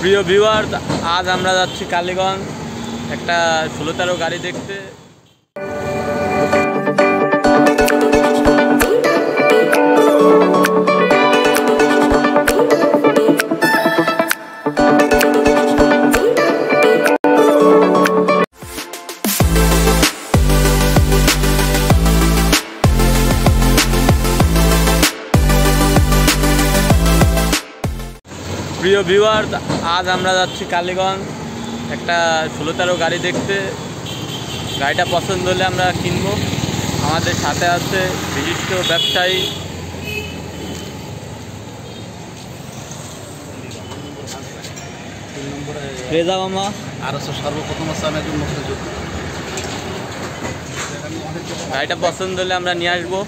প্রিয় ভিউয়ার, আজ আমরা যাচ্ছি কালীগঞ্জ একটা ১৬-১৩ গাড়ি দেখতে। প্রিয় ভিউয়ার, আজ আমরা যাচ্ছি কালীগঞ্জ একটা ১৬-১৩ গাড়ি দেখতে। গাড়িটা পছন্দ হলে আমরা কিনবো। আমাদের সাথে আছে বিশিষ্ট ব্যবসায়ী রেজা মামা, আর সর্বপ্রথম আছে আমি একজন মুক্তিযোদ্ধা। গাড়িটা পছন্দ হলে আমরা নিয়ে আসবো।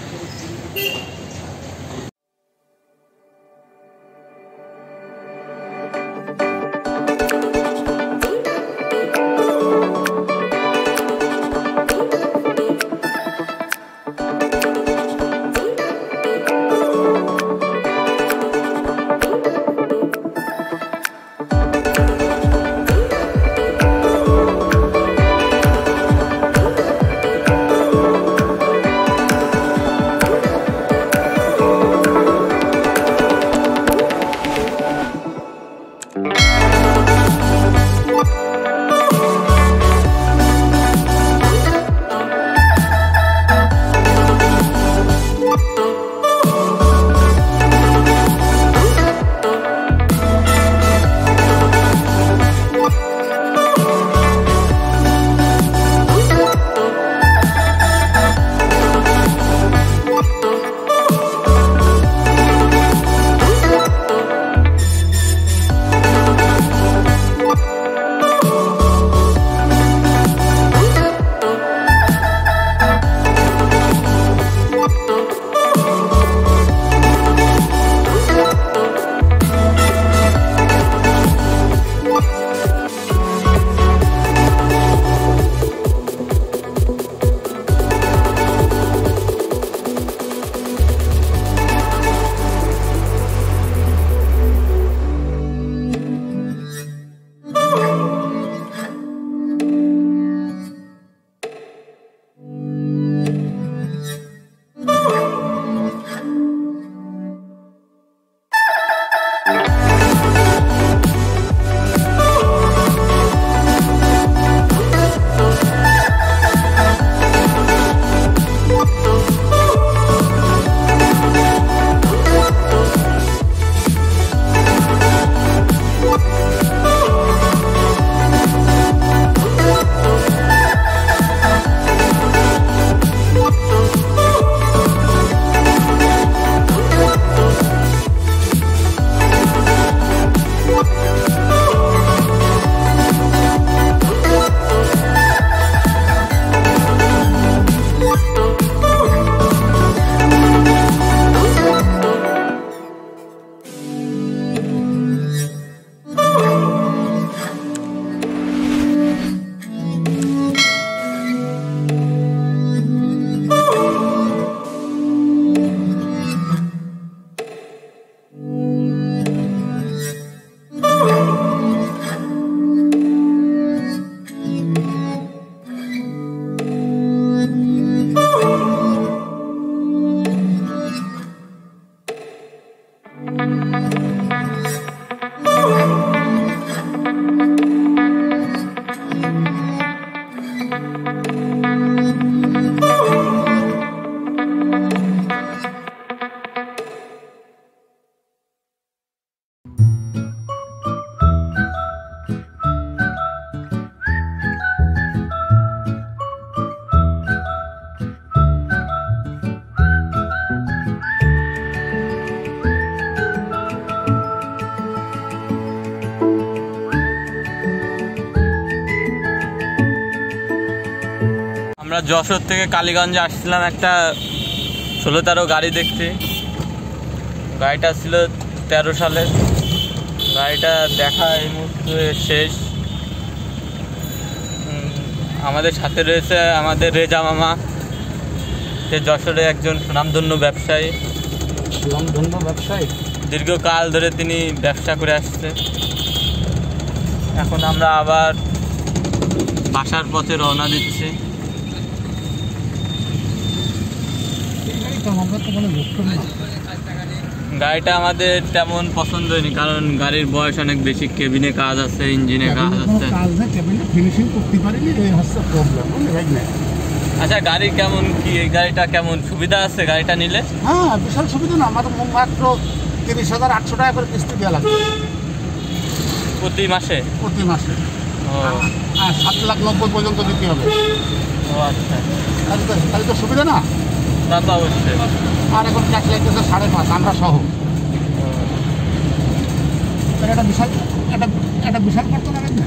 আমরা যশোর থেকে কালীগঞ্জে আসছিলাম একটা ১৬-১৩ গাড়ি দেখতে। গাড়িটা ছিল ১৩ সালের। গাড়িটা দেখা এই মুহূর্তে শেষ। আমাদের সাথে রয়েছে আমাদের রেজা মামা, সে যশোরে একজন সুনামধন্য ব্যবসায়ী। সুনামধন্য ব্যবসায়ী, দীর্ঘকাল ধরে তিনি ব্যবসা করে আসছে। এখন আমরা আবার বাসার পথে রওনা দিচ্ছি। গাড়িটা আমাদের তেমন পছন্দ হয়নি, কারণ গাড়ির বয়স অনেক বেশি, কেবিনে কাজ আছে, ইঞ্জিনে কাজ আছে। আচ্ছা, গাড়ি কেমন কি, এই গাড়িটা কেমন সুবিধা আছে গাড়িটা নিলে? হ্যাঁ, বিশাল সুবিধা না, আমাদের মাত্র 30,800 টাকা করে কিস্তি দেওয়া লাগবে প্রতি মাসে। ও, আর 7,90,000 পর্যন্ত দিতে হবে। ও আচ্ছা, তাহলে তো সুবিধা না? তা তো অবশ্যই। আর এখন ট্যাক্স লাগতেছে 5.5 আমরা সহ। এটা বিশাল করতে লাগে না।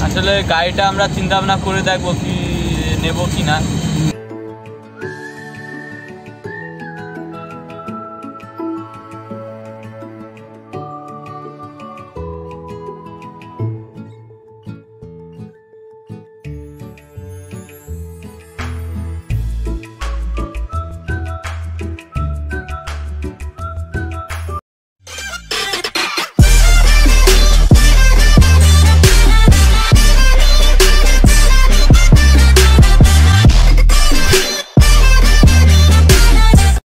আসলে গাড়িটা আমরা চিন্তা ভাবনা করে দেখবো কি নেবো কি না।